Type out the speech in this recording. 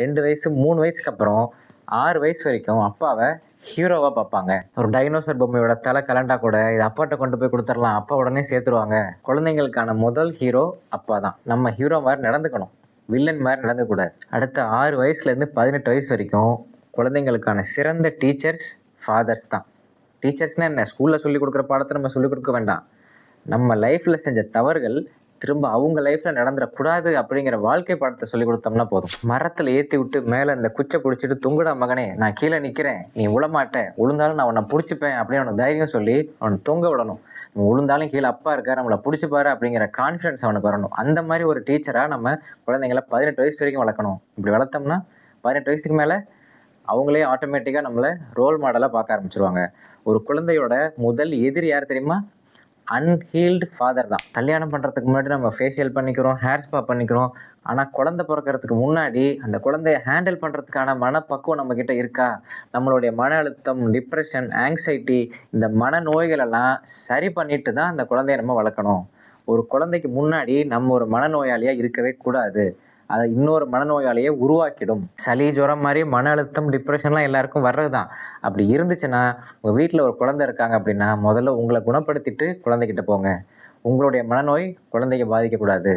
2 வயசு 3 வயசுக்கு அப்புறம் 6 வயசு வரைக்கும் அப்பாவை ஹீரோவாக பார்ப்பாங்க. ஒரு டைனோசர் பொம்மையோட தலை கலண்டா கூட இது அப்பாட்ட கொண்டு போய் கொடுத்துடலாம், அப்பா உடனே சேர்த்துருவாங்க. குழந்தைங்களுக்கான முதல் ஹீரோ அப்பா தான். நம்ம ஹீரோ மாதிரி நடந்துக்கணும், வில்லன் மாதிரி நடந்துக்கூடாது. அடுத்த 6 வயசுலேருந்து 18 வயசு வரைக்கும் குழந்தைங்களுக்கான சிறந்த டீச்சர்ஸ் ஃபாதர்ஸ் தான். டீச்சர்ஸ்னால் என்ன? ஸ்கூலில் சொல்லிக் கொடுக்குற பாடத்தை நம்ம சொல்லிக் கொடுக்க வேண்டாம். நம்ம லைஃப்பில் செஞ்ச தவறுகள் திரும்ப அவங்க லைஃப்பில் நடந்துடக்கூடாது அப்படிங்கிற வாழ்க்கை பாடத்தை சொல்லிக் கொடுத்தோம்னா போதும். மரத்தில் ஏற்றி விட்டு மேலே இந்த குச்சை பிடிச்சிட்டு தொங்குடா மகனே, நான் கீழே நிற்கிறேன், நீ உழமாட்டேன், உளுந்தாலும் நான் உன்னை பிடிச்சிப்பேன் அப்படின்னு அவனுக்கு தைரியம் சொல்லி அவனை தொங்க விடணும். நம்ம உளுந்தாலும் கீழே அப்பா இருக்கார், நம்மளை பிடிச்சிப்பாரு அப்படிங்கிற கான்ஃபிடன்ஸ் அவனுக்கு வரணும். அந்த மாதிரி ஒரு டீச்சராக நம்ம குழந்தைங்கள 18 வயசு வரைக்கும் வளர்க்கணும். இப்படி வளர்த்தோம்னா 18 வயசுக்கு மேலே அவங்களே ஆட்டோமேட்டிக்காக நம்மளை ரோல் மாடலாக பார்க்க ஆரம்பிச்சிருவாங்க. ஒரு குழந்தையோட முதல் எதிரி யார் தெரியுமா? அன்ஹீல்டு ஃபாதர் தான். கல்யாணம் பண்ணுறதுக்கு முன்னாடி நம்ம ஃபேஷியல் பண்ணிக்கிறோம், ஹேர் ஸ்பா பண்ணிக்கிறோம். ஆனால் குழந்தை பிறக்கிறதுக்கு முன்னாடி அந்த குழந்தைய ஹேண்டில் பண்ணுறதுக்கான மனப்பக்குவம் நம்மக்கிட்ட இருக்கா? நம்மளுடைய மன அழுத்தம், டிப்ரெஷன், ஆங்ஸைட்டி, இந்த மனநோய்களெல்லாம் சரி பண்ணிட்டு தான் அந்த குழந்தைய நம்ம வளர்க்கணும். ஒரு குழந்தைக்கு முன்னாடி நம்ம ஒரு மனநோயாளியாக இருக்கவே கூடாது. அதை இன்னொரு மனநோயாளியை உருவாக்கிடும். சளி, ஜுரம் மாதிரி மன அழுத்தம், டிப்ரெஷன்லாம் எல்லாருக்கும் வர்றது தான். அப்படி இருந்துச்சுன்னா உங்கள் வீட்டில் ஒரு குழந்தை இருக்காங்க அப்படின்னா முதல்ல உங்களை குணப்படுத்திட்டு குழந்தைகிட்ட போங்க. உங்களுடைய மனநோய் குழந்தைக்கு பாதிக்கக்கூடாது.